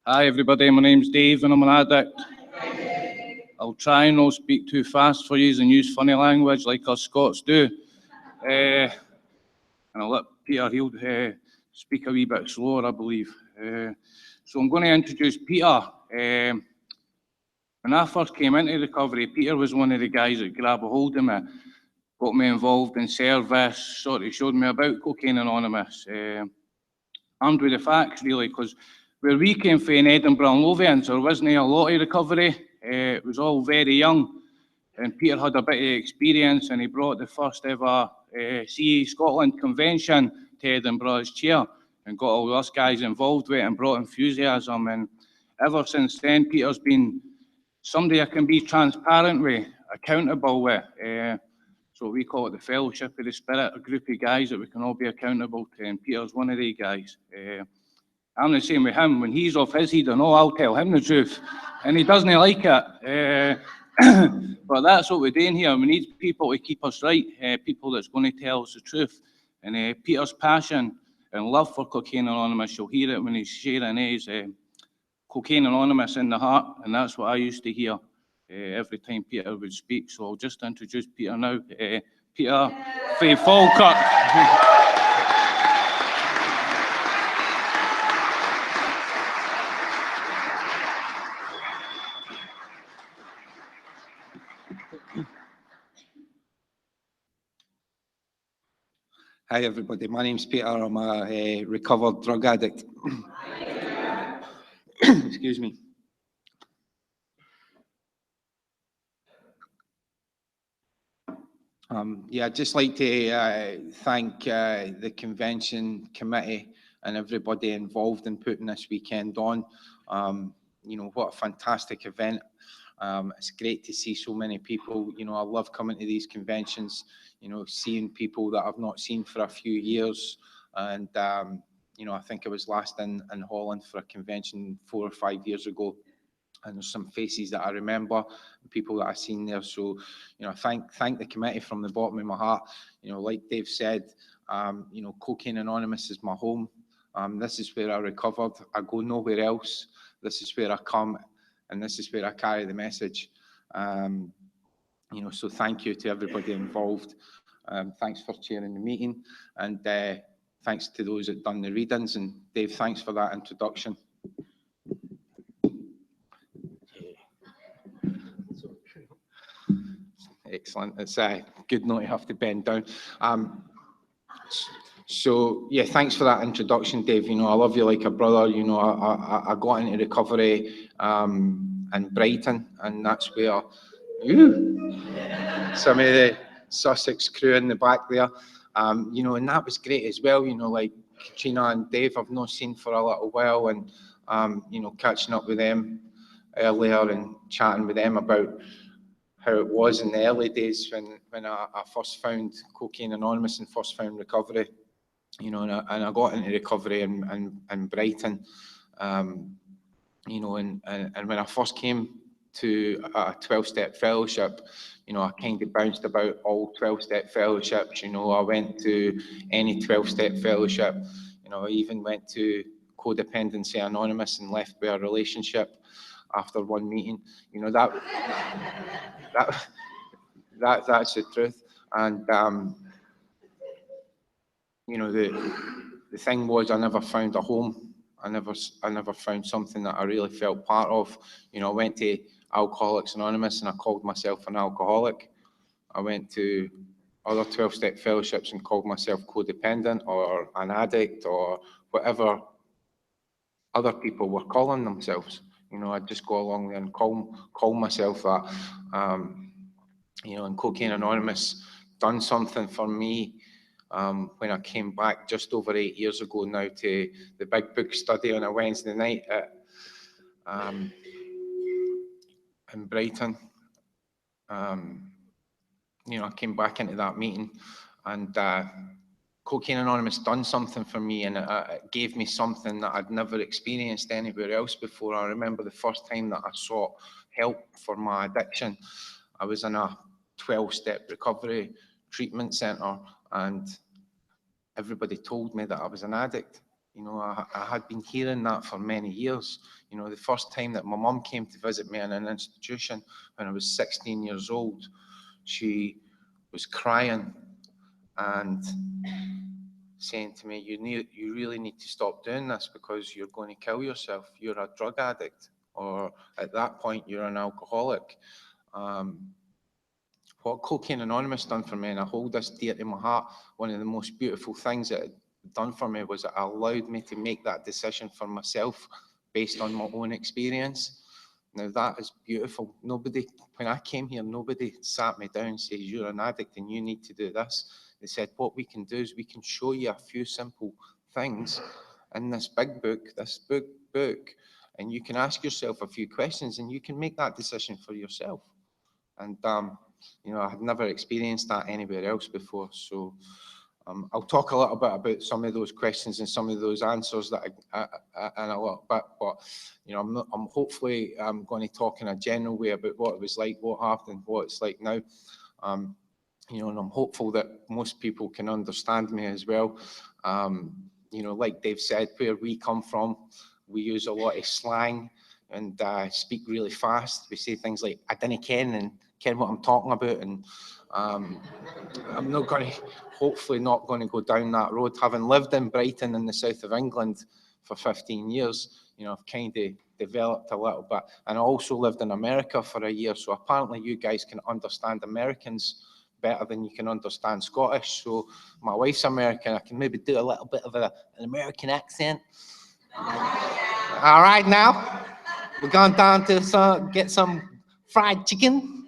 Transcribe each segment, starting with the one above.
Hi everybody, my name's Dave and I'm an addict. I'll try and not speak too fast for you and use funny language like us Scots do. And I'll let Peter, he'll speak a wee bit slower, I believe. So I'm going to introduce Peter. When I first came into recovery, Peter was one of the guys that grabbed a hold of me, got me involved in service, sort of showed me about Cocaine Anonymous. Armed with the facts, really, because where we came from in Edinburgh and Lothians, there wasn't a lot of recovery. It was all very young, and Peter had a bit of experience, and he brought the first ever CA-HOLLAND convention to Edinburgh's chair, and got all us guys involved with it, and brought enthusiasm. And ever since then, Peter's been somebody I can be transparent with, accountable with. So we call it the Fellowship of the Spirit, a group of guys that we can all be accountable to, and Peter's one of the guys. I'm the same with him. When he's off his head, I'll tell him the truth, and he doesn't like it. But that's what we're doing here. We need people to keep us right, people that's going to tell us the truth. And Peter's passion and love for Cocaine Anonymous, you'll hear it when he's sharing his Cocaine Anonymous in the heart, and that's what I used to hear every time Peter would speak. So I'll just introduce Peter now. Peter from Falkirk. Hi everybody, my name's Peter. I'm a recovered drug addict. Excuse me. Yeah, I'd just like to thank the convention committee and everybody involved in putting this weekend on. You know, what a fantastic event. It's great to see so many people. You know, I love coming to these conventions, you know, seeing people that I've not seen for a few years. And, you know, I think I was last in Holland for a convention 4 or 5 years ago. And there's some faces that I remember, people that I've seen there. So, you know, thank the committee from the bottom of my heart. You know, like Dave said, you know, Cocaine Anonymous is my home. This is where I recovered. I go nowhere else. This is where I come, and this is where I carry the message. You know, so thank you to everybody involved. Thanks for chairing the meeting, and thanks to those that done the readings. And Dave, thanks for that introduction. Excellent. It's good not to have to bend down. So yeah, thanks for that introduction, Dave. You know, I love you like a brother. You know, I got into recovery in Brighton, and that's where some of the Sussex crew in the back there. You know, and that was great as well. You know, like Katrina and Dave I've not seen for a little while, and you know, catching up with them earlier and chatting with them about how it was in the early days when I first found Cocaine Anonymous and first found recovery. You know, and I got into recovery in Brighton. You know, and when I first came to a 12-step fellowship, you know, I kind of bounced about all 12-step fellowships. You know, I went to any 12-step fellowship. You know, I even went to Codependency Anonymous and left with a relationship after one meeting. You know, that's the truth. And you know, the thing was, I never found a home. I never found something that I really felt part of. You know, I went to Alcoholics Anonymous and I called myself an alcoholic. I went to other 12-step fellowships and called myself codependent or an addict or whatever other people were calling themselves. You know, I'd just go along there and call myself that. You know, and Cocaine Anonymous done something for me when I came back just over 8 years ago now to the Big Book study on a Wednesday night in Brighton. You know, I came back into that meeting, and Cocaine Anonymous done something for me, and it gave me something that I'd never experienced anywhere else before. I remember the first time that I sought help for my addiction. I was in a 12-step recovery treatment centre, and everybody told me that I was an addict. You know, I had been hearing that for many years. You know, the first time that my mum came to visit me in an institution when I was 16 years old, she was crying and saying to me, you really need to stop doing this because you're going to kill yourself. You're a drug addict, or at that point, you're an alcoholic. What Cocaine Anonymous done for me, and I hold this dear to my heart, one of the most beautiful things that it done for me was it allowed me to make that decision for myself based on my own experience. Now that is beautiful. Nobody, when I came here, nobody sat me down and said, you're an addict and you need to do this. They said, what we can do is we can show you a few simple things in this big book, and you can ask yourself a few questions and you can make that decision for yourself. And, you know, I had never experienced that anywhere else before. So I'll talk a little bit about some of those questions and some of those answers that in a little bit, but, you know, I'm hopefully going to talk in a general way about what it was like, what happened, what it's like now. You know, and I'm hopeful that most people can understand me as well. You know, like Dave said, where we come from, we use a lot of slang and speak really fast. We say things like, I didn't ken what I'm talking about. And I'm not going to, hopefully not going to go down that road. Having lived in Brighton in the south of England for 15 years, you know, I've kind of developed a little bit. And I also lived in America for a year. So apparently you guys can understand Americans better than you can understand Scottish. So my wife's American. I can maybe do a little bit of an American accent. All right, now we're going down to get some fried chicken.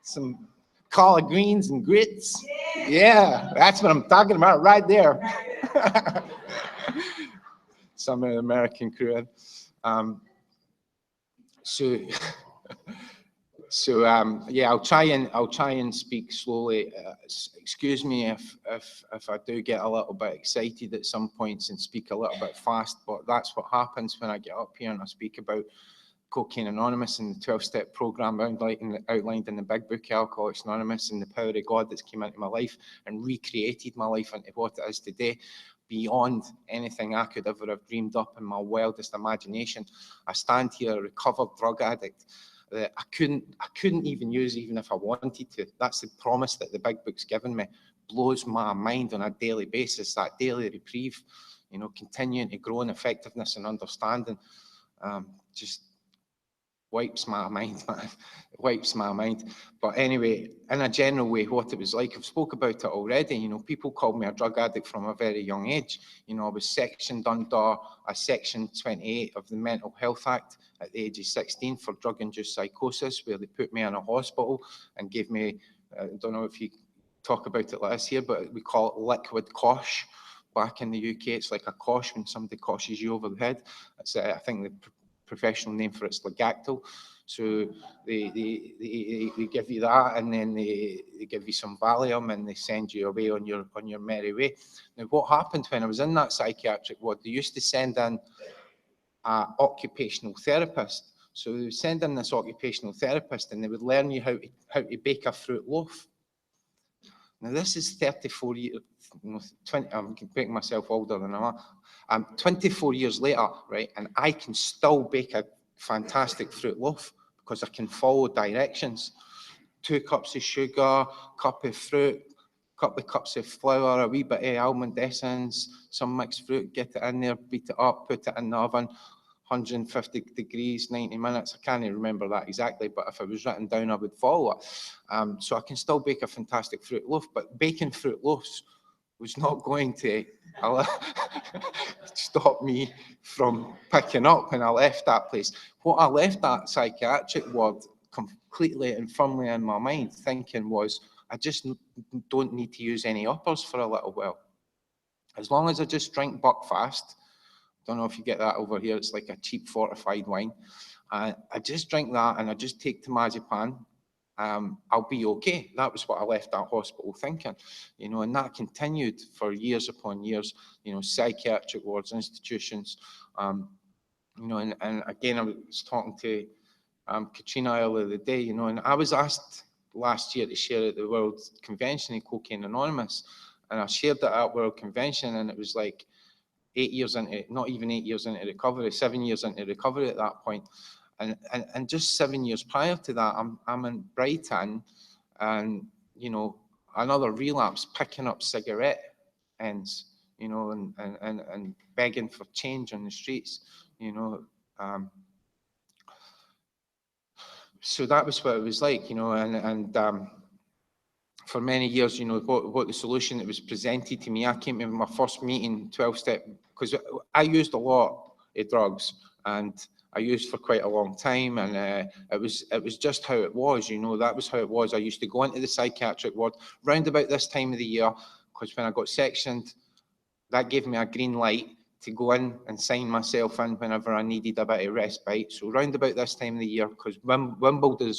Some collard greens and grits. Yeah, that's what I'm talking about right there. Some of the American crew. Yeah, I'll try and speak slowly. Excuse me if I do get a little bit excited at some points and speak a little bit fast, but that's what happens when I get up here and I speak about Cocaine Anonymous and the 12-step program outlined in the big book, Alcoholics Anonymous, and the power of God that's came into my life and recreated my life into what it is today, beyond anything I could ever have dreamed up in my wildest imagination. I stand here a recovered drug addict that I couldn't even use even if I wanted to. That's the promise that the big book's given me. Blows my mind on a daily basis, that daily reprieve, you know, continuing to grow in effectiveness and understanding. Just wipes my mind, man. It wipes my mind. But anyway, in a general way, what it was like, I've spoke about it already. You know, people called me a drug addict from a very young age. You know, I was sectioned under a Section 28 of the Mental Health Act at the age of 16 for drug-induced psychosis, where they put me in a hospital and gave me, I don't know if you talk about it like this here, but we call it liquid cosh. Back in the UK, it's like a cosh when somebody coshes you over the head. It's, I think, the professional name for it's Legactyl. So they give you that, and then they give you some Valium, and they send you away on your merry way. Now, what happened when I was in that psychiatric ward? They used to send in an occupational therapist. So they would send in this occupational therapist, and they would learn you how to bake a fruit loaf. Now, this is 34 years, 20, I'm making myself older than I am. I'm 24 years later, right, and I can still bake a fantastic fruit loaf because I can follow directions. 2 cups of sugar, cup of fruit, couple of cups of flour, a wee bit of almond essence, some mixed fruit, get it in there, beat it up, put it in the oven, 150 degrees, 90 minutes. I can't remember that exactly, but if it was written down, I would follow it. So I can still bake a fantastic fruit loaf, but baking fruit loaves was not going to stop me from picking up when I left that place. What I left that psychiatric ward completely and firmly in my mind thinking was, I just don't need to use any uppers for a little while. As long as I just drink Buckfast, don't know if you get that over here, it's like a cheap fortified wine. I just drink that and I just take temazepam. I'll be okay. That was what I left that hospital thinking, you know, and that continued for years upon years, you know, psychiatric wards, institutions, you know, and again, I was talking to Katrina earlier the day, you know, and I was asked last year to share at the World Convention in Cocaine Anonymous, And I shared that at World Convention, and it was like 8 years into, not even 8 years into recovery, 7 years into recovery at that point. And just 7 years prior to that, I'm in Brighton, and, you know, another relapse, picking up cigarette ends, you know, and begging for change on the streets, you know. So that was what it was like, you know, and for many years, you know, what the solution that was presented to me, I came in my first meeting, 12-step, because I used a lot of drugs, and I used for quite a long time, and it was just how it was, you know. That was how it was. I used to go into the psychiatric ward round about this time of the year, because when I got sectioned, that gave me a green light to go in and sign myself in whenever I needed a bit of respite. So round about this time of the year, because Wimbledon,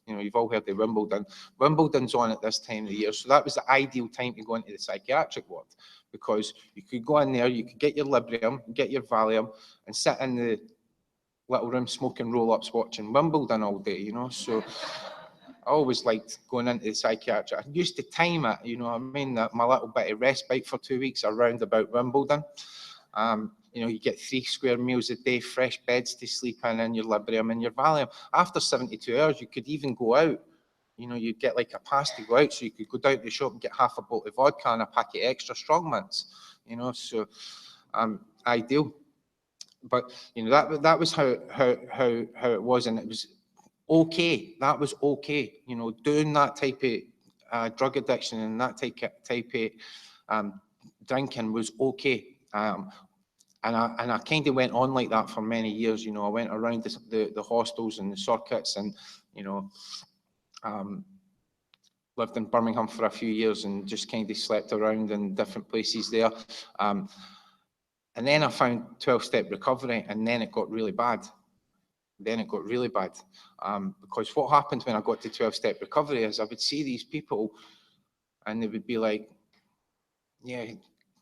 you know, you've all heard of Wimbledon. Wimbledon's on at this time of the year. So that was the ideal time to go into the psychiatric ward, because you could go in there, you could get your Librium, get your Valium, and sit in the little room smoking roll-ups watching Wimbledon all day, you know. So I always liked going into the psychiatric. I used to time it, you know what I mean, that my little bit of respite for 2 weeks around about Wimbledon. You know, you get 3 square meals a day, fresh beds to sleep in, and your Librium and your Valium. After 72 hours, you could even go out. You know, you'd get like a pass to go out, so you could go down to the shop and get half a bottle of vodka and a packet of extra strong mints, you know, so ideal. But, you know, that was how it was, and it was okay. That was okay, you know, doing that type of drug addiction and that type of drinking was okay. And I kind of went on like that for many years, you know. I went around the hostels and the circuits, and, you know, lived in Birmingham for a few years and just kind of slept around in different places there. And then I found 12-step recovery, and then it got really bad. Because what happened when I got to 12-step recovery is I would see these people, and they would be like, yeah,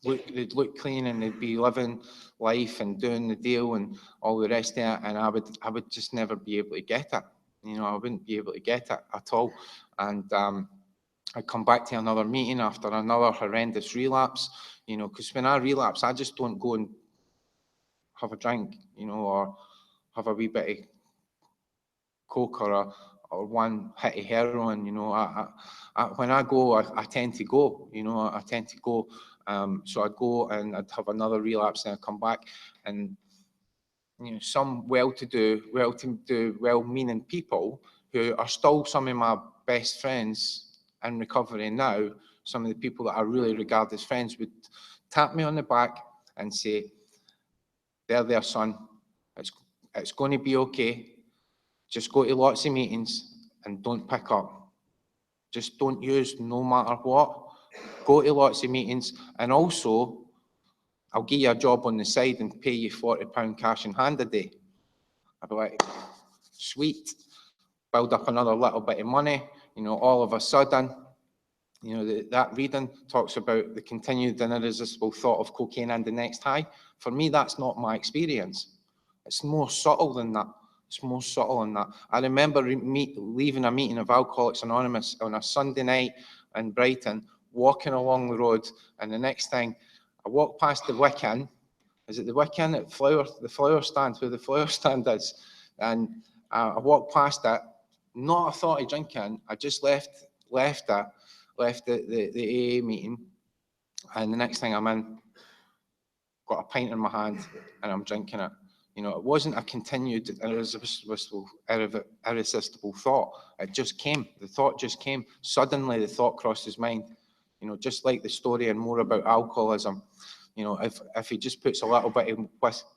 they'd look clean, and they'd be living life and doing the deal and all the rest of it, and I would just never be able to get it. You know, I wouldn't be able to get it at all. And I'd come back to another meeting after another horrendous relapse, you know, because when I relapse, I just don't go and have a drink, you know, or have a wee bit of coke or one hit of heroin, you know. When I go, I tend to go, you know, I tend to go. So I'd go and I'd have another relapse, and I'd come back, and, you know, some well-to-do, well-meaning people who are still some of my best friends in recovery now, some of the people that I really regard as friends, would tap me on the back and say, there, son, it's going to be okay. Just go to lots of meetings and don't pick up. Just don't use no matter what. Go to lots of meetings, and also I'll give you a job on the side and pay you £40 cash in hand a day. I'd be like, sweet. Build up another little bit of money. You know, all of a sudden, you know, that reading talks about the continued and irresistible thought of cocaine and the next high. For me, that's not my experience. It's more subtle than that. It's more subtle than that. I remember leaving a meeting of Alcoholics Anonymous on a Sunday night in Brighton, walking along the road, and the next thing, I walked past the Wicken. Is it the Wicken at the flower stand, where the flower stand is? And I walked past it, not a thought of drinking. I just left the AA meeting, and the next thing I'm in, got a pint in my hand, and I'm drinking it. You know, it wasn't a continued irresistible thought. It just came. The thought just came. Suddenly, the thought crossed his mind. You know, just like the story and more about alcoholism. You know, if he just puts a little bit of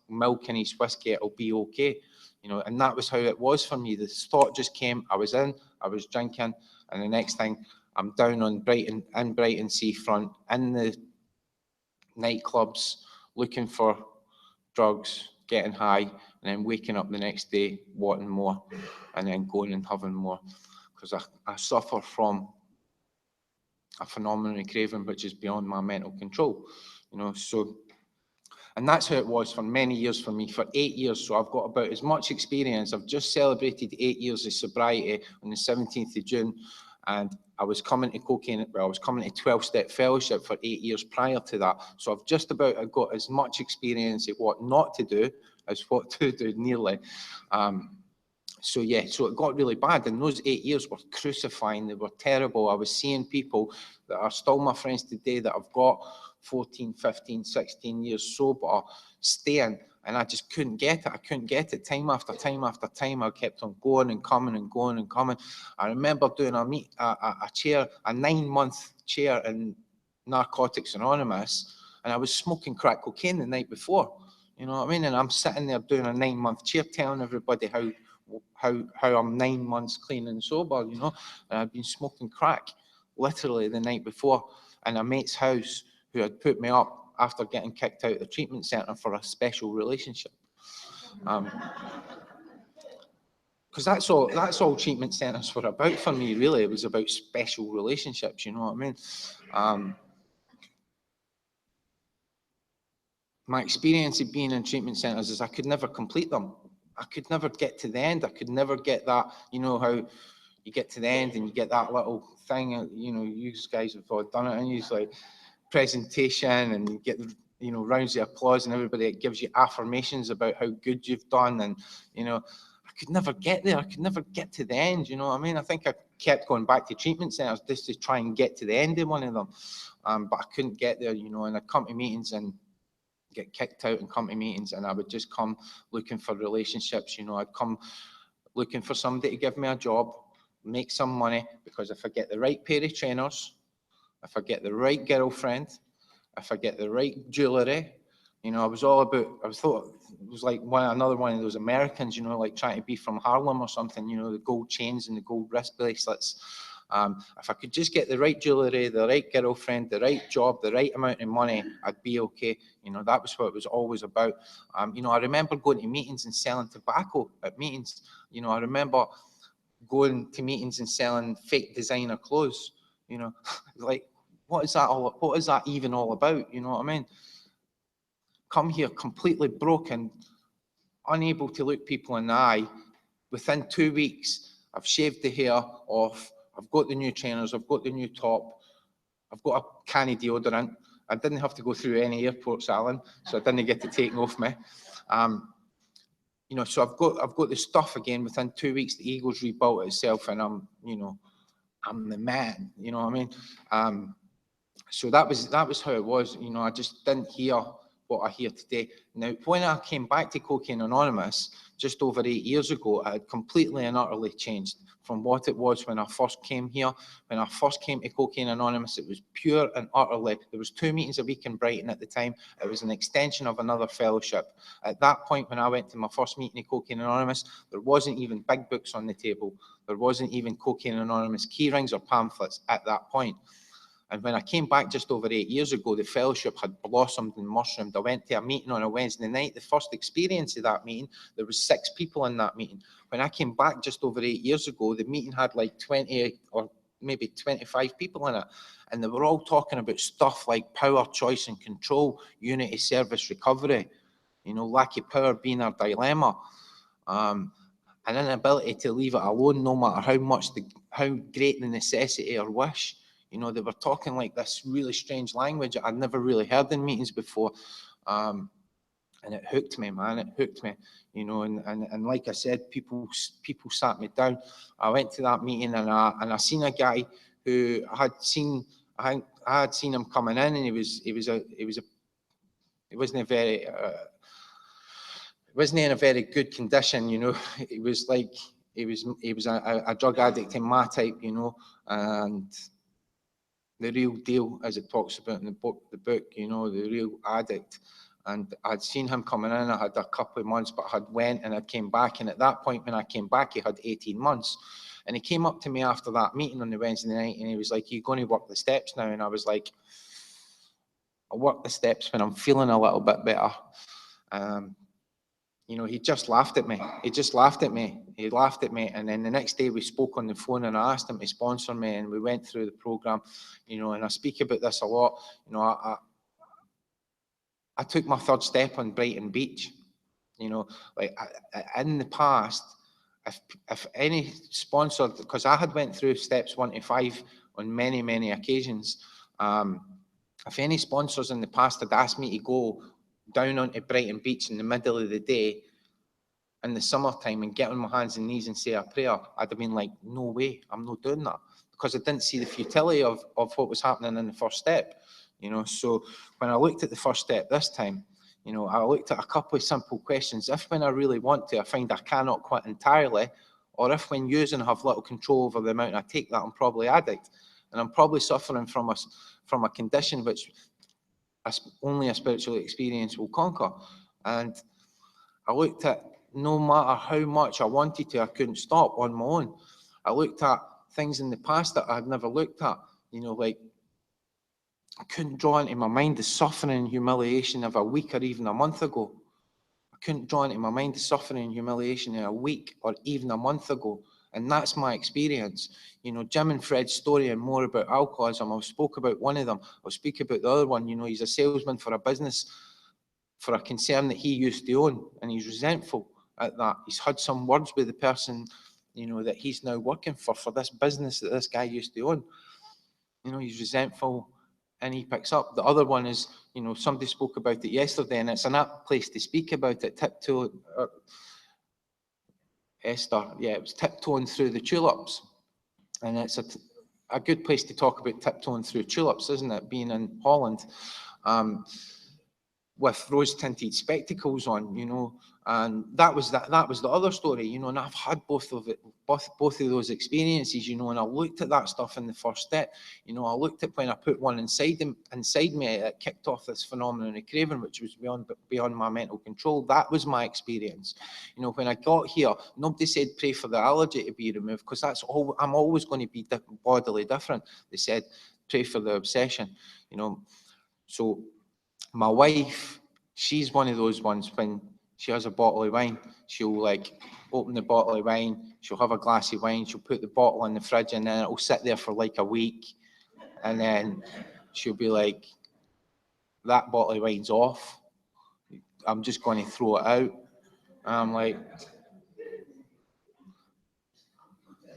milk in his whiskey, it'll be okay. You know, and that was how it was for me. The thought just came. I was drinking, and the next thing, I'm down on Brighton seafront, in the nightclubs, looking for drugs, getting high, and then waking up the next day wanting more, and then going and having more, because I suffer from a phenomenal craving which is beyond my mental control, you know. So, and that's how it was for many years for me, for 8 years. So I've got about as much experience. I've just celebrated 8 years of sobriety on the 17th of June. And I was coming to cocaine, well, I was coming to 12-step fellowship for 8 years prior to that. So I've just about got as much experience at what not to do as what to do nearly. So yeah, so it got really bad, and those 8 years were crucifying. They were terrible. I was seeing people that are still my friends today that have got 14, 15, 16 years sober, staying, and I just couldn't get it. I couldn't get it. Time after time after time, I kept on going and coming and going and coming. I remember doing a 9-month chair in Narcotics Anonymous, and I was smoking crack cocaine the night before. You know what I mean? And I'm sitting there doing a 9-month chair, telling everybody how I'm 9 months clean and sober, you know, and I'd been smoking crack literally the night before in a mate's house who had put me up after getting kicked out of the treatment centre for a special relationship. Because that's all treatment centres were about for me, really. It was about special relationships, you know what I mean? My experience of being in treatment centres is I could never complete them. I could never get to the end. I could never get that, you know, how you get to the end and you get that little thing, you know, you guys have all done it, and you like presentation and you get, you know, rounds of applause and everybody gives you affirmations about how good you've done. And, you know, I could never get there. I could never get to the end, you know what I mean? I think I kept going back to treatment centres just to try and get to the end of one of them. But I couldn't get there, you know, and I'd come to meetings and get kicked out and come to meetings, and I would just come looking for relationships. You know, I'd come looking for somebody to give me a job, make some money, because if I get the right pair of trainers, if I get the right girlfriend, if I get the right jewellery, you know, I was all about, I thought it was like another one of those Americans, you know, like trying to be from Harlem or something, you know, the gold chains and the gold wrist bracelets. If I could just get the right jewellery, the right girlfriend, the right job, the right amount of money, I'd be okay. You know, that was what it was always about. You know, I remember going to meetings and selling tobacco at meetings. You know, I remember going to meetings and selling fake designer clothes. You know, like, what is that even all about? You know what I mean? Come here completely broken, unable to look people in the eye. Within 2 weeks, I've shaved the hair off. I've got the new trainers. I've got the new top. I've got a can of deodorant. I didn't have to go through any airports, Alan, so I didn't get it taken off me. You know, so I've got the stuff again. Within 2 weeks, the ego's rebuilt itself, and I'm, you know, I'm the man. You know what I mean? So that was how it was. You know, I just didn't hear what I hear today. Now, when I came back to Cocaine Anonymous just over 8 years ago, I had completely and utterly changed from what it was when I first came here. When I first came to Cocaine Anonymous, it was pure and utterly, there was 2 meetings a week in Brighton at the time. It was an extension of another fellowship. At that point, when I went to my first meeting at Cocaine Anonymous, there wasn't even big books on the table. There wasn't even Cocaine Anonymous key rings or pamphlets at that point. And when I came back just over 8 years ago, the fellowship had blossomed and mushroomed. I went to a meeting on a Wednesday night. The first experience of that meeting, there was 6 people in that meeting. When I came back just over 8 years ago, the meeting had like 20 or maybe 25 people in it. And they were all talking about stuff like power, choice and control, unity, service, recovery, you know, lack of power being our dilemma. An inability to leave it alone, no matter how great the necessity or wish. You know, they were talking like this really strange language that I'd never really heard in meetings before. And it hooked me, man. It hooked me, you know, and like I said, people sat me down. I went to that meeting and I seen a guy who I had seen him coming in, and he wasn't in a very good condition, you know. He was a drug addict in my type, you know, and the real deal, as it talks about in the book, you know, the real addict. And I'd seen him coming in. I had a couple of months, but I had went and I came back. And at that point, when I came back, he had 18 months. And he came up to me after that meeting on the Wednesday night, and he was like, "You're going to work the steps now?" And I was like, "I work the steps when I'm feeling a little bit better." You know, he just laughed at me. He just laughed at me. He laughed at me. And then the next day we spoke on the phone, and I asked him to sponsor me, and we went through the program, you know, and I speak about this a lot. You know, I took my third step on Brighton Beach, you know, like in the past, if any sponsor, because I had went through steps 1 to 5 on many occasions, if any sponsors in the past had asked me to go down onto Brighton Beach in the middle of the day in the summertime and get on my hands and knees and say a prayer, I'd have been like, no way, I'm not doing that, because I didn't see the futility of what was happening in the first step, you know. So when I looked at the first step this time, you know, I looked at a couple of simple questions. If when I really want to, I find I cannot quit entirely, or if when using I have little control over the amount I take, that I'm probably addict, and I'm probably suffering from a condition which only a spiritual experience will conquer. And I looked at, no matter how much I wanted to, I couldn't stop on my own. I looked at things in the past that I had never looked at, you know, like I couldn't draw into my mind the suffering and humiliation of a week or even a month ago. I couldn't draw into my mind the suffering and humiliation in a week or even a month ago. And that's my experience. You know, Jim and Fred's story and more about alcoholism, I spoke about one of them. I'll speak about the other one. You know, he's a salesman for a business, for a concern that he used to own, and he's resentful at that. He's had some words with the person, you know, that he's now working for this business that this guy used to own. You know, he's resentful and he picks up. The other one is, you know, somebody spoke about it yesterday, and it's an apt place to speak about it. Esther, yeah, it was tiptoeing through the tulips. And it's a good place to talk about tiptoeing through tulips, isn't it? Being in Holland. With rose-tinted spectacles on, you know, and that was the other story, you know. And I've had both of those experiences, you know. And I looked at that stuff in the first step, you know. I looked at when I put one inside me, it kicked off this phenomenon of craving, which was beyond my mental control. That was my experience, you know. When I got here, nobody said pray for the allergy to be removed, because I'm always going to be bodily different. They said pray for the obsession, you know. So my wife, she's one of those ones, when she has a bottle of wine, she'll like open the bottle of wine, she'll have a glass of wine, she'll put the bottle in the fridge, and then it'll sit there for like a week, and then she'll be like, that bottle of wine's off, I'm just going to throw it out. And I'm like,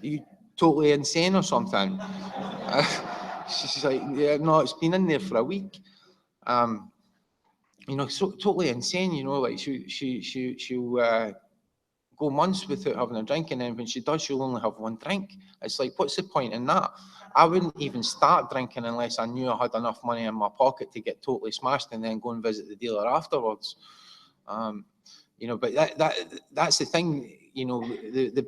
are you totally insane or something? She's like, yeah, no, it's been in there for a week. You know, so totally insane, you know. Like she'll go months without having a drink, and then when she does, she'll only have one drink. It's like, what's the point in that? I wouldn't even start drinking unless I knew I had enough money in my pocket to get totally smashed and then go and visit the dealer afterwards. You know, but that's the thing, you know. The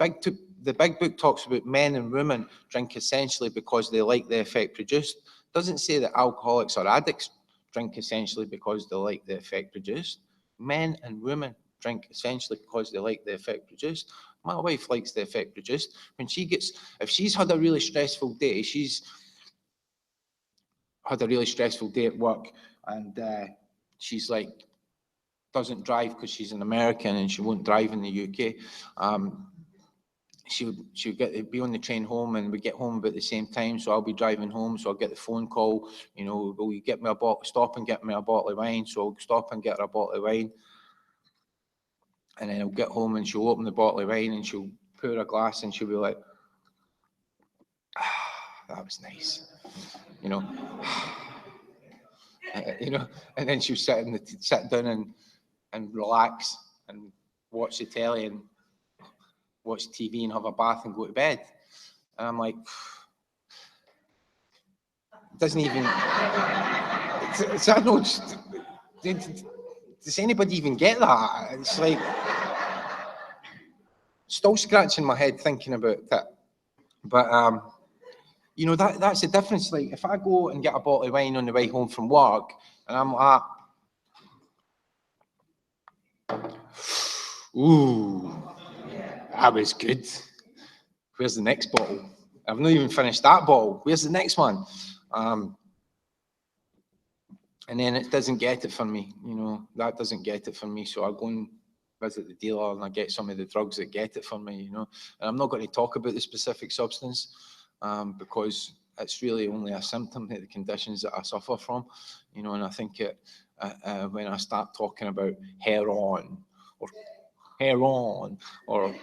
big book talks about men and women drink essentially because they like the effect produced. It doesn't say that alcoholics or addicts drink essentially because they like the effect produced. Men and women drink essentially because they like the effect produced. My wife likes the effect produced. When if she's had a really stressful day, at work, and she's like, doesn't drive because she's an American and she won't drive in the UK. She'll be on the train home, and we get home about the same time, so I'll be driving home, so I'll get the phone call, you know, will you get me stop and get me a bottle of wine? So I'll stop and get her a bottle of wine, and then I'll get home and she'll open the bottle of wine and she'll pour a glass and she'll be like, that was nice, you know. You know, and then she'll sit down and relax and watch the telly and watch TV and have a bath and go to bed. And I'm like, it doesn't even, does anybody even get that? It's like, still scratching my head thinking about that. But, you know, that's the difference. Like, if I go and get a bottle of wine on the way home from work, and I'm like, ooh, that was good. Where's the next bottle? I've not even finished that bottle. Where's the next one? And then it doesn't get it for me, you know. That doesn't get it for me. So I go and visit the dealer and I get some of the drugs that get it for me, you know. And I'm not going to talk about the specific substance because it's really only a symptom of the conditions that I suffer from, you know. And I think when I start talking about heroin or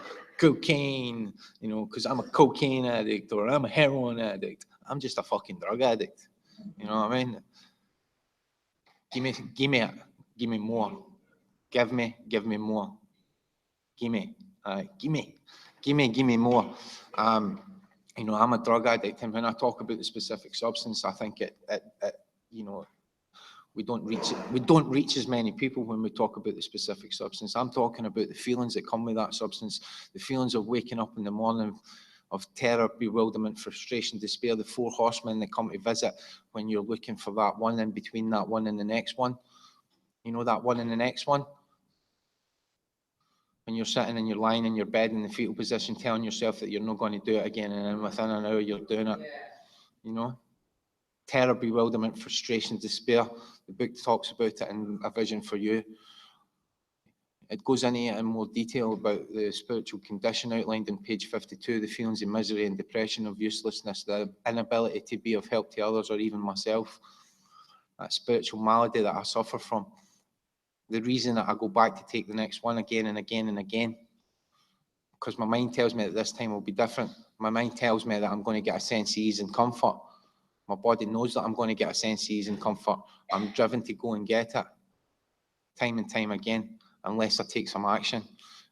cocaine, you know, because I'm a cocaine addict or I'm a heroin addict. I'm just a fucking drug addict. You know what I mean? Give me more. Give me more. Give me more. You know, I'm a drug addict, and when I talk about the specific substance, I think you know, we don't reach as many people when we talk about the specific substance. I'm talking about the feelings that come with that substance, the feelings of waking up in the morning of terror, bewilderment, frustration, despair, the four horsemen that come to visit when you're looking for that one in between that one and the next one. You know, that one and the next one? When you're sitting and you're lying in your bed in the fetal position, telling yourself that you're not going to do it again, and then within an hour you're doing it. You know? Terror, bewilderment, frustration, despair. The book talks about it in A Vision for You. It goes into it in more detail about the spiritual condition outlined in page 52, the feelings of misery and depression, of uselessness, the inability to be of help to others or even myself, that spiritual malady that I suffer from. The reason that I go back to take the next one again and again and again, because my mind tells me that this time will be different. My mind tells me that I'm going to get a sense of ease and comfort. My body knows that I'm going to get a sense of ease and comfort. I'm driven to go and get it time and time again, unless I take some action.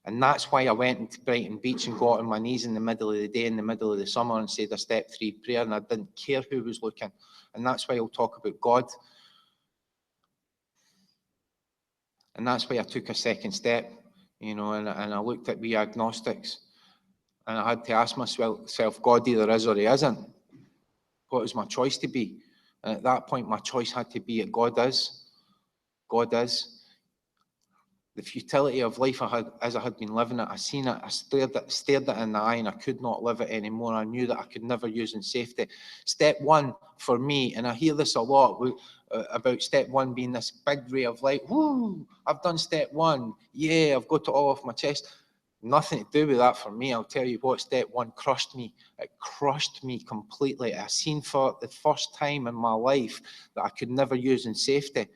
And that's why I went into Brighton Beach and got on my knees in the middle of the day, in the middle of the summer, and said a step 3 prayer, and I didn't care who was looking. And that's why I'll talk about God. And that's why I took a second step, you know, and I looked at we agnostics, and I had to ask myself, God either is or he isn't. What is my choice to be? And at that point, my choice had to be that God is. God is. The futility of life as I had been living it, I seen it, I stared it in the eye, and I could not live it anymore. I knew that I could never use in safety. Step one for me, and I hear this a lot about step one being this big ray of light. Woo! I've done step one. Yeah, I've got it all off my chest. Nothing to do with that for me. I'll tell you what, step one crushed me. It crushed me completely. I seen for the first time in my life that I could never use in safety.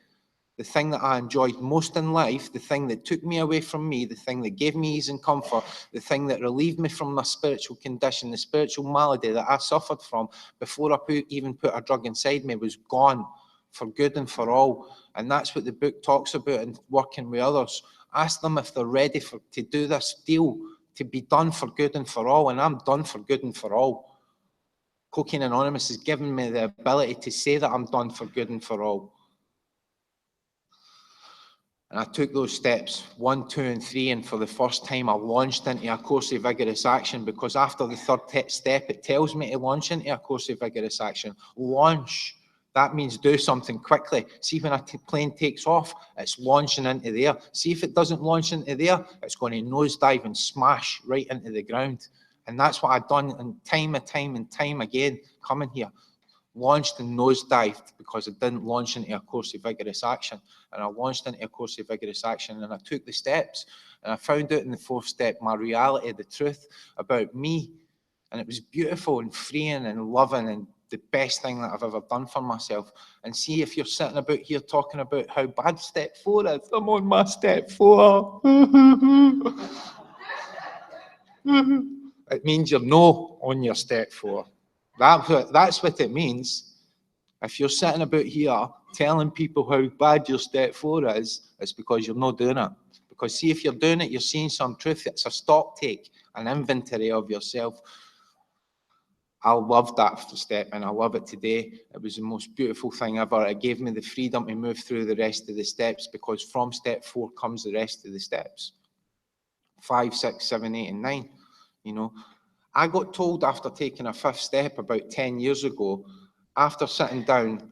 The thing that I enjoyed most in life, the thing that took me away from me, the thing that gave me ease and comfort, the thing that relieved me from my spiritual condition, the spiritual malady that I suffered from before I even put a drug inside me, was gone for good and for all. And that's what the book talks about in working with others. Ask them if they're ready to do this deal, to be done for good and for all. And I'm done for good and for all. Cocaine Anonymous has given me the ability to say that I'm done for good and for all. And I took those steps 1, 2, and 3, and for the first time I launched into a course of vigorous action, because after the third step it tells me to launch into a course of vigorous action. Launch. That means do something quickly. See, when a plane takes off, it's launching into there. See, if it doesn't launch into there, it's going to nosedive and smash right into the ground. And that's what I've done, and time and time again coming here. Launched and nosedived because I didn't launch into a course of vigorous action. And I launched into a course of vigorous action, and I took the steps, and I found out in the 4th step my reality, the truth about me. And it was beautiful and freeing and loving, and the best thing that I've ever done for myself. And see, if you're sitting about here talking about how bad step 4 is, I'm on my step 4. It means you're no on your step 4. That's what it means. If you're sitting about here telling people how bad your step 4 is, it's because you're not doing it. Because see, if you're doing it, you're seeing some truth. It's a stock take, an inventory of yourself. I love that step, and I love it today. It was the most beautiful thing ever. It gave me the freedom to move through the rest of the steps, because from step 4 comes the rest of the steps. 5, 6, 7, 8, and 9. You know, I got told after taking a 5th step about 10 years ago, after sitting down,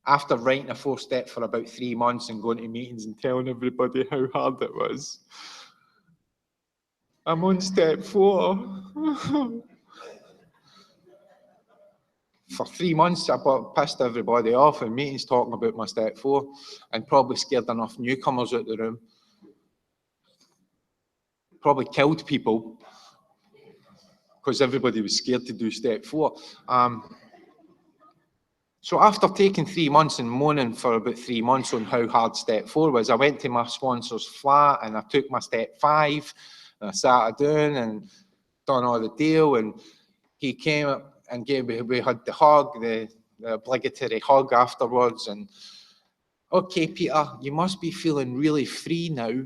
after writing a 4th step for about 3 months and going to meetings and telling everybody how hard it was, I'm on step 4. For 3 months, I pissed everybody off in meetings talking about my step 4, and probably scared enough newcomers out the room. Probably killed people because everybody was scared to do step 4. So after taking 3 months and moaning for about 3 months on how hard step 4 was, I went to my sponsor's flat and I took my step 5, And I sat down and done all the deal, and he came up and we had the hug, the obligatory hug afterwards. And okay, Peter, you must be feeling really free now.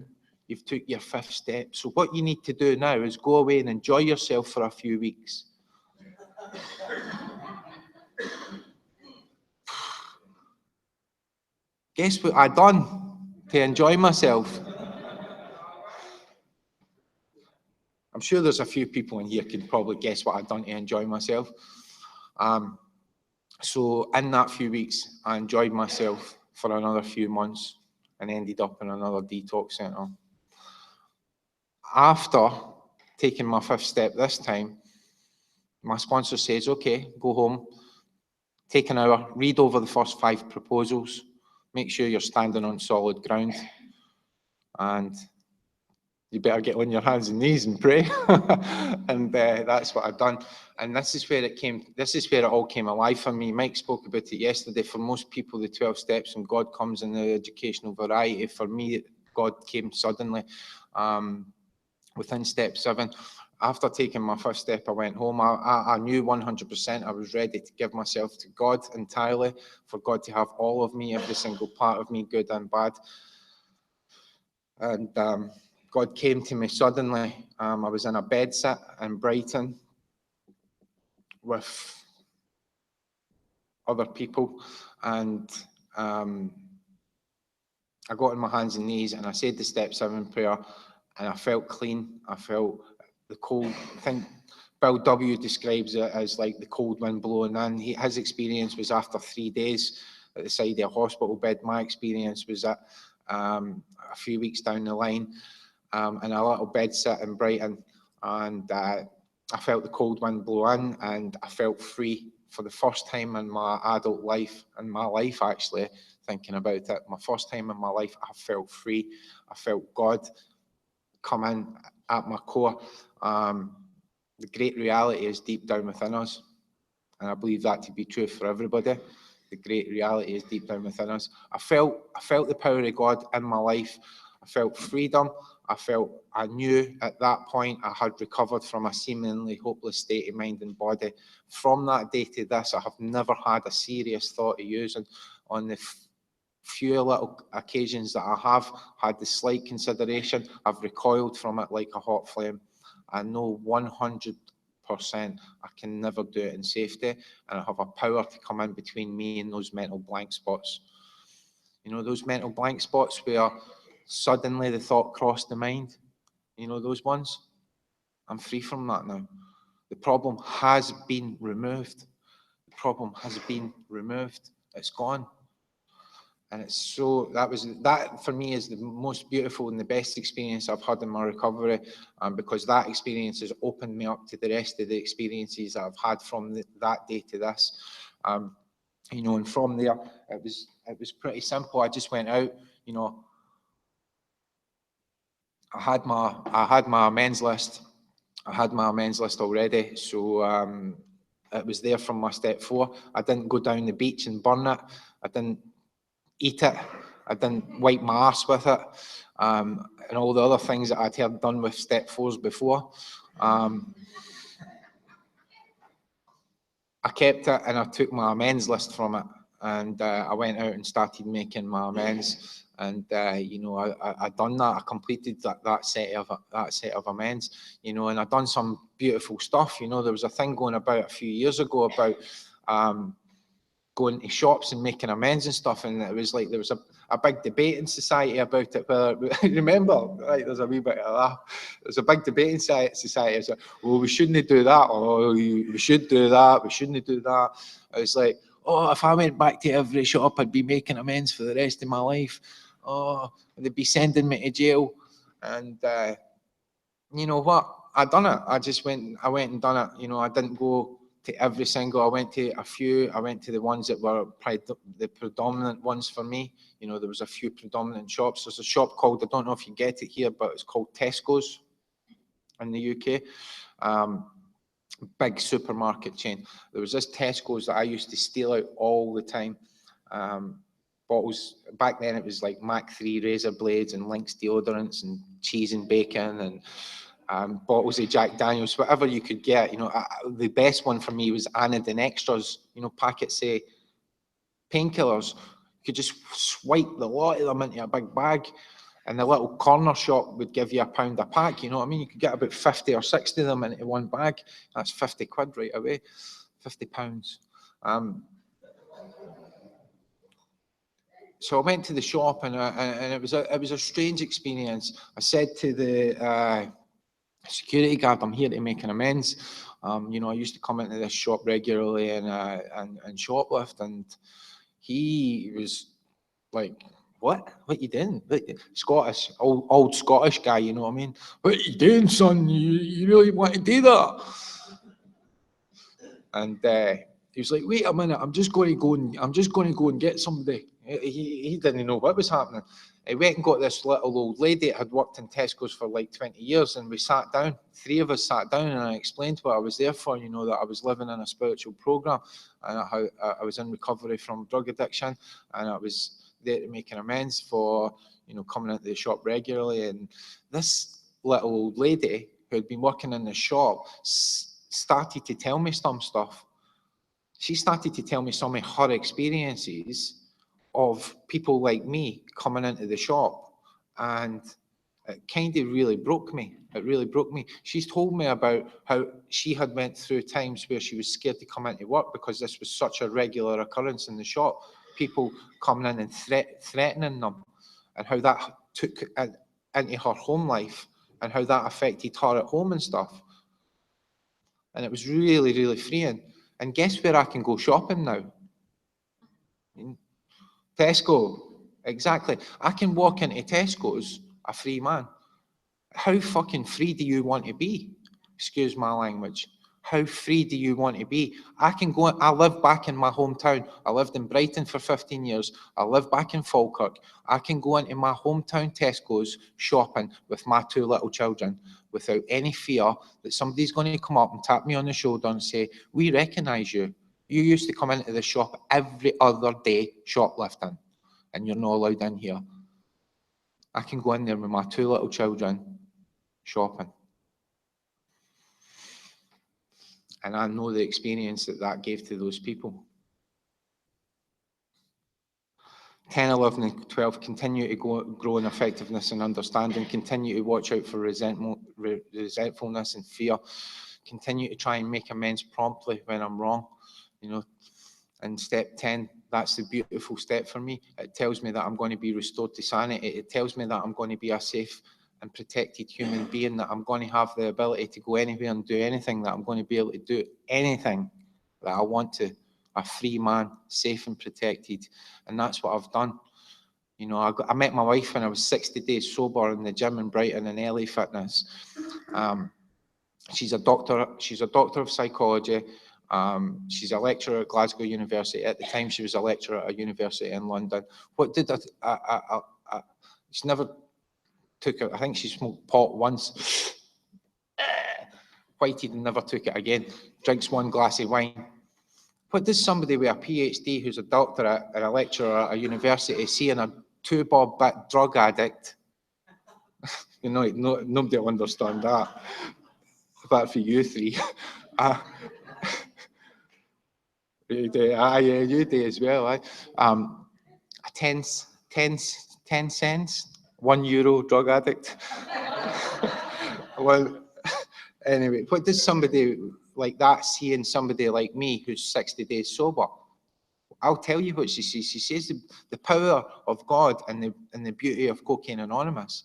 You've took your 5th step. So what you need to do now is go away and enjoy yourself for a few weeks. Guess what I done to enjoy myself? I'm sure there's a few people in here can probably guess what I've done to enjoy myself. So in that few weeks, I enjoyed myself for another few months and ended up in another detox centre. After taking my 5th step this time, my sponsor says, okay, go home, take an hour, read over the first 5 proposals, make sure you're standing on solid ground, and you better get on your hands and knees and pray. And that's what I've done. And this is where it all came alive for me. Mike spoke about it yesterday. For most people, the 12 steps and God comes in the educational variety. For me, God came suddenly within step 7. After taking my 1st step, I went home. I knew 100% I was ready to give myself to God entirely, for God to have all of me, every single part of me, good and bad. And God came to me suddenly. I was in a bed sit in Brighton with other people, and I got on my hands and knees and I said the step 7 prayer, and I felt clean. I felt the cold. I think Bill W. describes it as like the cold wind blowing in. His experience was after 3 days at the side of a hospital bed. My experience was at a few weeks down the line. In a little bed sit in Brighton, and I felt the cold wind blow in, and I felt free for the first time in my adult life, in my life actually, thinking about it, my first time in my life, I felt free. I felt God come in at my core. The great reality is deep down within us, and I believe that to be true for everybody. The great reality is deep down within us. I felt the power of God in my life. I felt freedom. I knew at that point I had recovered from a seemingly hopeless state of mind and body. From that day to this, I have never had a serious thought of using. On the few little occasions that I have had the slight consideration, I've recoiled from it like a hot flame. I know 100% I can never do it in safety, and I have a power to come in between me and those mental blank spots. You know, those mental blank spots where suddenly the thought crossed the mind. You know, those ones? I'm free from that now. The problem has been removed. The problem has been removed. It's gone. And it's so, that for me is the most beautiful and the best experience I've had in my recovery, because that experience has opened me up to the rest of the experiences that I've had from that day to this. You know, and from there, it was pretty simple. I just went out, you know, I had my amends list. I had my amends list already, so it was there from my step 4. I didn't go down the beach and burn it. I didn't eat it. I didn't wipe my arse with it, and all the other things that I'd heard done with step 4s before. I kept it, and I took my amends list from it, and I went out and started making my amends. And you know, I done that. I completed that set of amends. You know, and I done some beautiful stuff. You know, there was a thing going about a few years ago about going to shops and making amends and stuff, and it was like there was a big debate in society about it. Whether, remember, right? There's a wee bit of that. There's a big debate in society. It's like, well, we shouldn't do that, or we should do that. We shouldn't do that. I was like, oh, if I went back to every shop, I'd be making amends for the rest of my life. Oh, they'd be sending me to jail. And you know what? I done it. I went and done it. You know, I didn't go to every single. I went to a few. I went to the ones that were the predominant ones for me. You know, there was a few predominant shops. There's a shop called, I don't know if you get it here, but it's called Tesco's in the UK. Big supermarket chain. There was this Tesco's that I used to steal out all the time. Bottles, back then it was like Mach 3 razor blades and Lynx deodorants and cheese and bacon and bottles of Jack Daniels, whatever you could get. You know, the best one for me was Anodine Extras, you know, packets of painkillers. You could just swipe the lot of them into a big bag, and the little corner shop would give you £1 a pack, you know what I mean? You could get about 50 or 60 of them into one bag. That's 50 quid right away, £50. So I went to the shop, and it was a strange experience. I said to the security guard, I'm here to make an amends. You know, I used to come into this shop regularly and shoplift, and he was like, what you doing? Scottish, old Scottish guy, you know what I mean? What you doing, son? You really want to do that? And he was like, wait a minute, I'm just going to go and get somebody. He didn't know what was happening. He went and got this little old lady that had worked in Tesco's for like 20 years, and we sat down. 3 of us sat down, and I explained what I was there for, you know, that I was living in a spiritual program, and how I was in recovery from drug addiction, and I was there to make an amends for, you know, coming into the shop regularly. And this little old lady who had been working in the shop started to tell me some stuff. She started to tell me some of her experiences of people like me coming into the shop, and it kind of really broke me. It really broke me. She's told me about how she had went through times where she was scared to come into work because this was such a regular occurrence in the shop. People coming in and threatening them, and how that took into her home life, and how that affected her at home and stuff. And it was really, really freeing. And guess where I can go shopping now? Tesco. Exactly. I can walk into Tesco's a free man. How fucking free do you want to be? Excuse my language. How free do you want to be? I can go, I live back in my hometown. I lived in Brighton for 15 years. I live back in Falkirk. I can go into my hometown Tesco's shopping with my 2 little children without any fear that somebody's going to come up and tap me on the shoulder and say, we recognise you. You used to come into the shop every other day shoplifting, and you're not allowed in here. I can go in there with my 2 little children shopping. And I know the experience that gave to those people. 10, 11, and 12, continue to grow in effectiveness and understanding. Continue to watch out for resentfulness and fear. Continue to try and make amends promptly when I'm wrong. You know, and step 10, that's the beautiful step for me. It tells me that I'm going to be restored to sanity. It tells me that I'm going to be a safe and protected human being, that I'm going to have the ability to go anywhere and do anything, that I'm going to be able to do anything that I want to. A free man, safe and protected. And that's what I've done. You know, I met my wife when I was 60 days sober in the gym in Brighton in LA Fitness. She's a doctor of psychology. She's a lecturer at Glasgow University. At the time, she was a lecturer at a university in London. What did she never took it? I think she smoked pot once. Whited and never took it again. Drinks 1 glass of wine. What does somebody with a PhD who's a doctorate and a lecturer at a university see in a 2-bob bit drug addict? You know, nobody will understand that. Apart for you 3. You do, yeah, you do as well. A 10 cents, €1 drug addict. Well, anyway, what does somebody like that see in somebody like me who's 60 days sober? I'll tell you what she sees. She sees the power of God and the beauty of Cocaine Anonymous.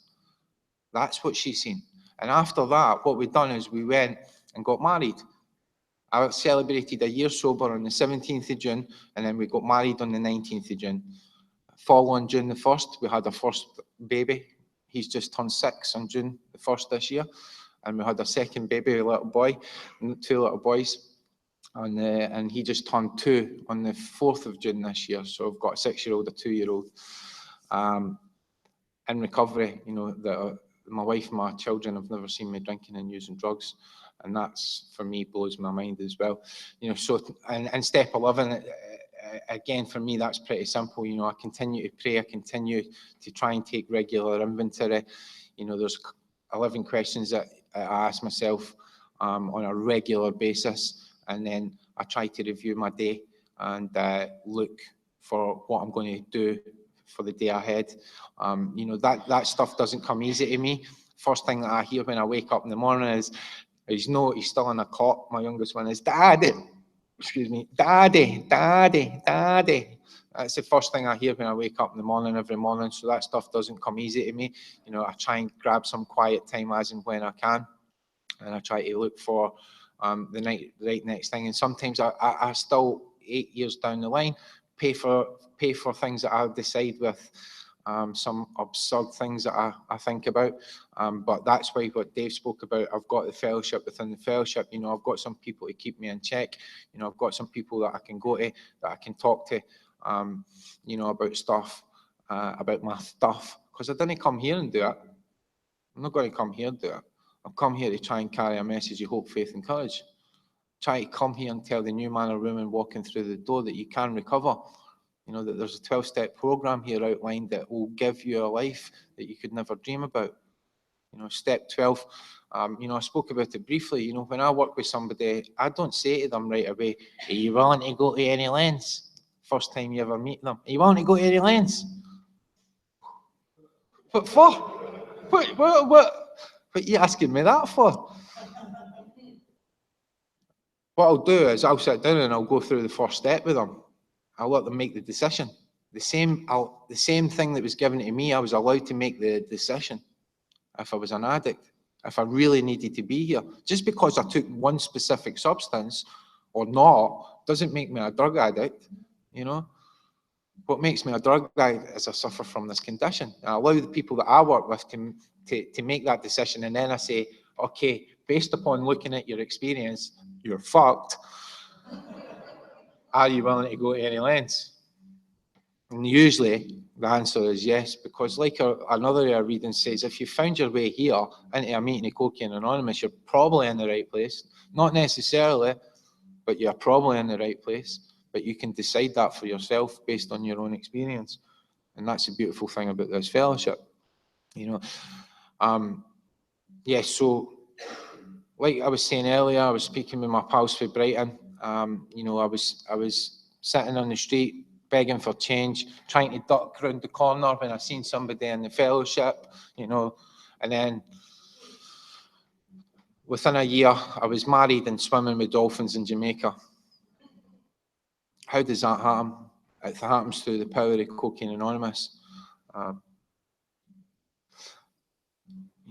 That's what she's seen. And after that, what we've done is we went and got married. I celebrated a year sober on the 17th of June, and then we got married on the 19th of June. Following June the 1st, we had our first baby. He's just turned 6 on June the 1st this year. And we had a second baby, a little boy, 2 little boys. And he just turned 2 on the 4th of June this year. So I've got a 6-year-old, a 2-year-old. In recovery, you know, my wife and my children have never seen me drinking and using drugs. And that's, for me, blows my mind as well. You know, so, and step 11, again, for me, that's pretty simple. You know, I continue to pray. I continue to try and take regular inventory. You know, there's 11 questions that I ask myself on a regular basis, and then I try to review my day and look for what I'm going to do for the day ahead. You know, that stuff doesn't come easy to me. First thing that I hear when I wake up in the morning is, he's still in a cot. My youngest one is, Daddy, excuse me, Daddy, Daddy, Daddy. That's the first thing I hear when I wake up in the morning every morning. So that stuff doesn't come easy to me. You know, I try and grab some quiet time as and when I can, and I try to look for the right next thing. And sometimes I still, 8 years down the line, pay for things that I decide with some absurd things that I think about. But that's why what Dave spoke about, I've got the fellowship within the fellowship. You know, I've got some people to keep me in check. You know, I've got some people that I can go to, that I can talk to, you know, about stuff, about my stuff. Because I didn't come here and do it. I'm not going to come here and do it. I've come here to try and carry a message of hope, faith and courage. Try to come here and tell the new man or woman walking through the door that you can recover. You know, that there's a 12-step program here outlined that will give you a life that you could never dream about. You know, step 12, you know, I spoke about it briefly. You know, when I work with somebody, I don't say to them right away, are you willing to go to any lengths? First time you ever meet them, are you willing to go to any lengths? What for? What are you asking me that for? What I'll do is I'll sit down and I'll go through the first step with them. I'll let them make the decision. The same thing that was given to me, I was allowed to make the decision. If I was an addict, if I really needed to be here, just because I took one specific substance or not, doesn't make me a drug addict. You know, what makes me a drug addict is I suffer from this condition. I allow the people that I work with to make that decision, and then I say, okay, based upon looking at your experience, you're fucked. Are you willing to go to any lengths? And usually the answer is yes, because like another reading says, if you found your way here into a meeting of Cocaine Anonymous, you're probably in the right place. Not necessarily, but you're probably in the right place. But you can decide that for yourself based on your own experience. And that's the beautiful thing about this fellowship. You know, yeah, so like I was saying earlier, I was speaking with my pals for Brighton. You know, I was sitting on the street begging for change, trying to duck around the corner when I seen somebody in the fellowship, you know, and then within a year, I was married and swimming with dolphins in Jamaica. How does that happen? It happens through the power of Cocaine Anonymous. You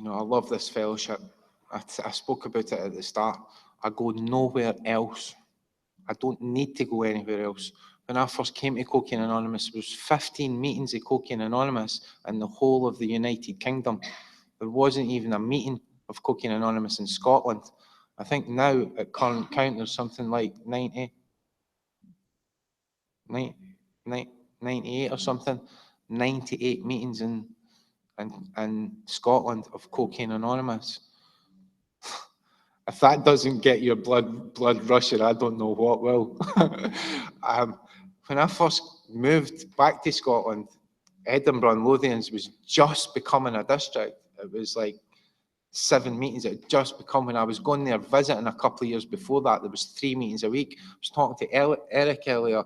know, I love this fellowship. I spoke about it at the start. I go nowhere else. I don't need to go anywhere else. When I first came to Cocaine Anonymous, there was 15 meetings of Cocaine Anonymous in the whole of the United Kingdom. There wasn't even a meeting of Cocaine Anonymous in Scotland. I think now, at current count, there's something like 98 or something, 98 meetings in Scotland of Cocaine Anonymous. If that doesn't get your blood rushing, I don't know what will. When I first moved back to Scotland, Edinburgh and Lothians was just becoming a district. It was like 7 meetings. It had just become, when I was going there visiting a couple of years before that, there was 3 meetings a week. I was talking to Eric earlier,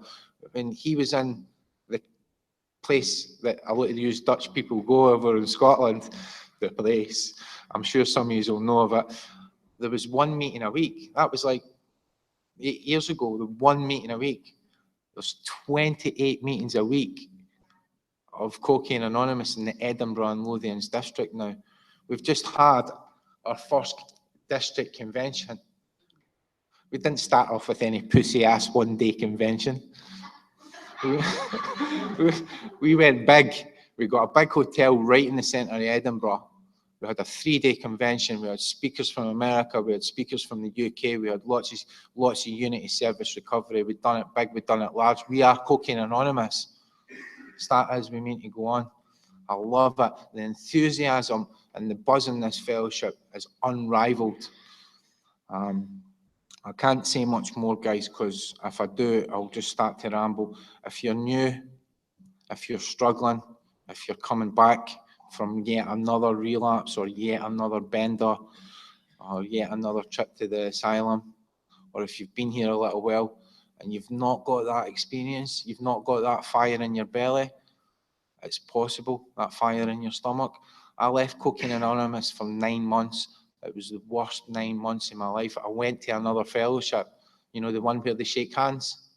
when he was in the place that a lot of these Dutch people go over in Scotland, the place. I'm sure some of you will know of it. There was 1 meeting a week. That was like 8 years ago, the 1 meeting a week. There's 28 meetings a week of Cocaine Anonymous in the Edinburgh and Lothians district now. We've just had our first district convention. We didn't start off with any pussy-ass one-day convention. We went big. We got a big hotel right in the centre of Edinburgh. We had a 3-day convention. We had speakers from America. We had speakers from the UK. We had lots of unity service recovery. We've done it big. We've done it large. We are Cocaine Anonymous. Start as we mean to go on. I love it. The enthusiasm and the buzz in this fellowship is unrivaled. I can't say much more, guys, because if I do, I'll just start to ramble. If you're new, if you're struggling, if you're coming back from yet another relapse or yet another bender, or yet another trip to the asylum, or if you've been here a little while and you've not got that experience, you've not got that fire in your belly, it's possible, that fire in your stomach. I left Cocaine Anonymous for 9 months. It was the worst 9 months in my life. I went to another fellowship, you know, the one where they shake hands.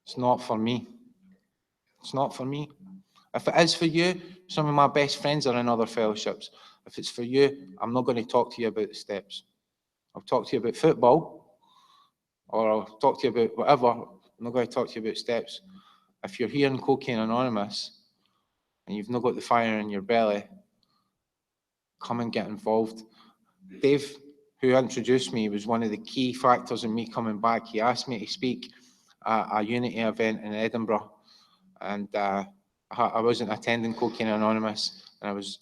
It's not for me. It's not for me. If it is for you, some of my best friends are in other fellowships. If it's for you, I'm not going to talk to you about the steps. I'll talk to you about football, or I'll talk to you about whatever. I'm not going to talk to you about steps. If you're here in Cocaine Anonymous and you've not got the fire in your belly, come and get involved. Dave, who introduced me, was one of the key factors in me coming back. He asked me to speak at a Unity event in Edinburgh, and I wasn't attending Cocaine Anonymous, and I was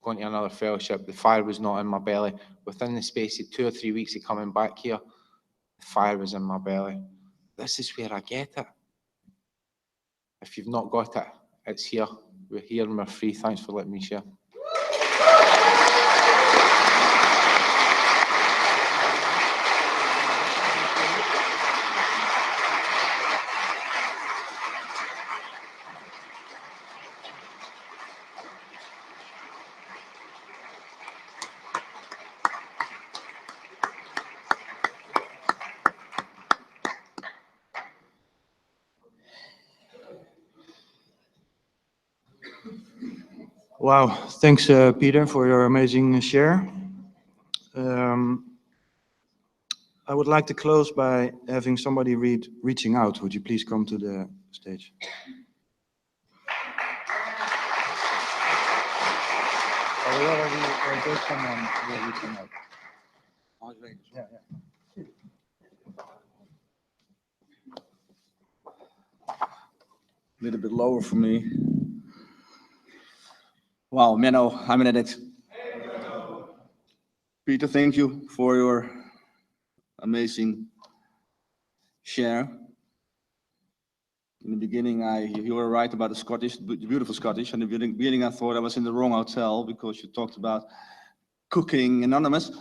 going to another fellowship. The fire was not in my belly. Within the space of 2 or 3 weeks of coming back here, the fire was in my belly. This is where I get it. If you've not got it, it's here. We're here and we're free. Thanks for letting me share. Wow, thanks, Peter, for your amazing share. I would like to close by having somebody read Reaching Out. Would you please come to the stage? A little bit lower for me. Wow, Menno, I'm an addict. Peter, thank you for your amazing share. In the beginning, you were right about the Scottish, the beautiful Scottish. In the beginning, I thought I was in the wrong hotel because you talked about Cooking Anonymous.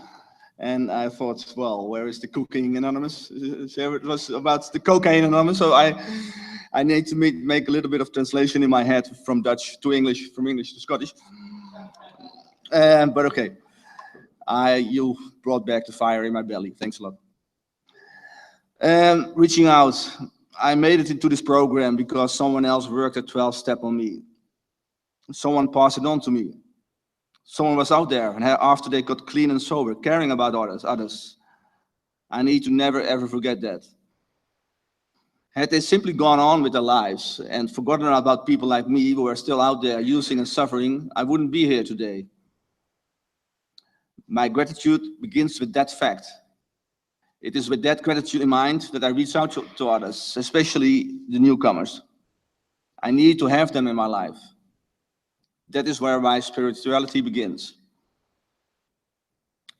And I thought, well, where is the Cooking Anonymous? So it was about the Cocaine Anonymous. So I need to make a little bit of translation in my head from Dutch to English, from English to Scottish. But okay, you brought back the fire in my belly. Thanks a lot. Reaching out. I made it into this program because someone else worked a 12-step on me. Someone passed it on to me. Someone was out there, and after they got clean and sober, caring about others. I need to never ever forget that. Had they simply gone on with their lives and forgotten about people like me who are still out there using and suffering, I wouldn't be here today. My gratitude begins with that fact. It is with that gratitude in mind that I reach out to others, especially the newcomers. I need to have them in my life. That is where my spirituality begins.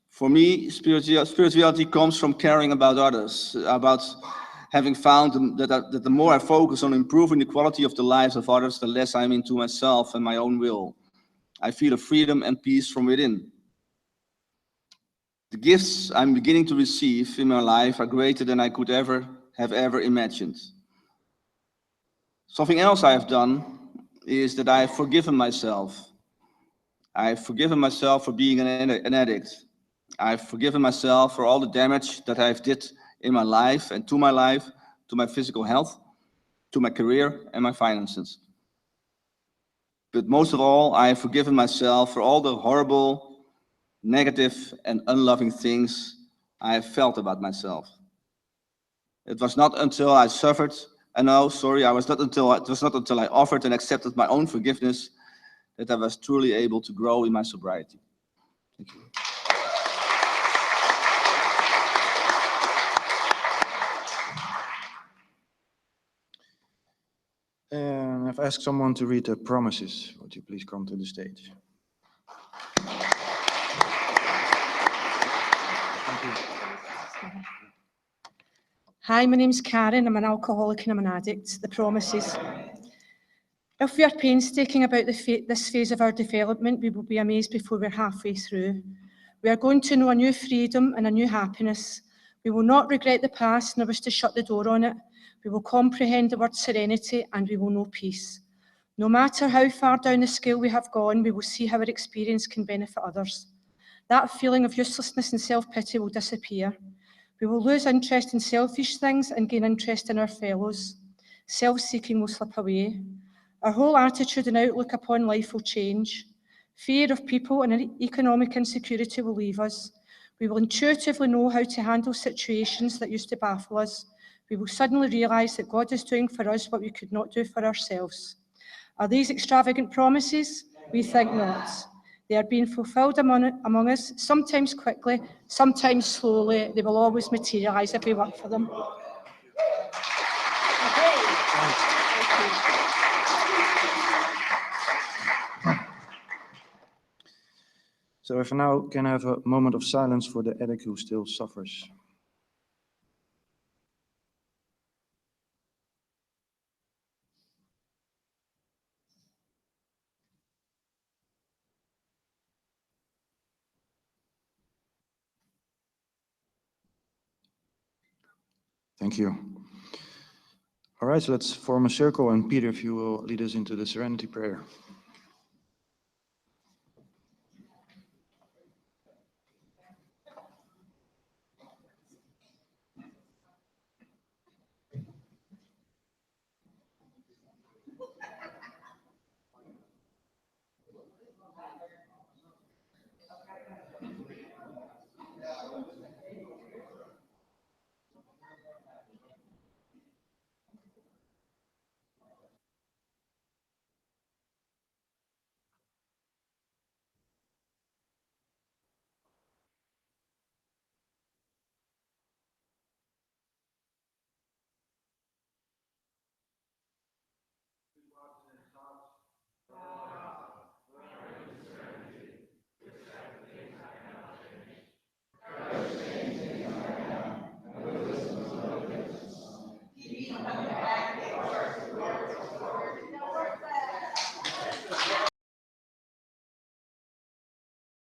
For me, spirituality comes from caring about others, about having found that the more I focus on improving the quality of the lives of others, the less I'm into myself and my own will. I feel a freedom and peace from within. The gifts I'm beginning to receive in my life are greater than I could ever have imagined. Something else I have done is that I have forgiven myself. I have forgiven myself for being an addict. I've forgiven myself for all the damage that I've did in my life and to my physical health, to my career and my finances. But most of all, I have forgiven myself for all the horrible, negative and unloving things I have felt about myself. It was not until I suffered, it was not until I offered and accepted my own forgiveness that I was truly able to grow in my sobriety. Thank you. I've asked someone to read the promises. Would you please come to the stage? Hi, my name's Karen. I'm an alcoholic and I'm an addict. The promises. If we are painstaking about this phase of our development, we will be amazed before we're halfway through. We are going to know a new freedom and a new happiness. We will not regret the past, nor wish to shut the door on it. We will comprehend the word serenity, and we will know peace. No matter how far down the scale we have gone, we will see how our experience can benefit others. That feeling of uselessness and self-pity will disappear. We will lose interest in selfish things and gain interest in our fellows. Self-seeking will slip away. Our whole attitude and outlook upon life will change. Fear of people and economic insecurity will leave us. We will intuitively know how to handle situations that used to baffle us. We will suddenly realise that God is doing for us what we could not do for ourselves. Are these extravagant promises? We think not. They are being fulfilled among us, sometimes quickly, sometimes slowly. They will always materialise if we work for them. So if I now can have a moment of silence for the addict who still suffers. Thank you. All right, so let's form a circle, and Peter, if you will lead us into the Serenity Prayer.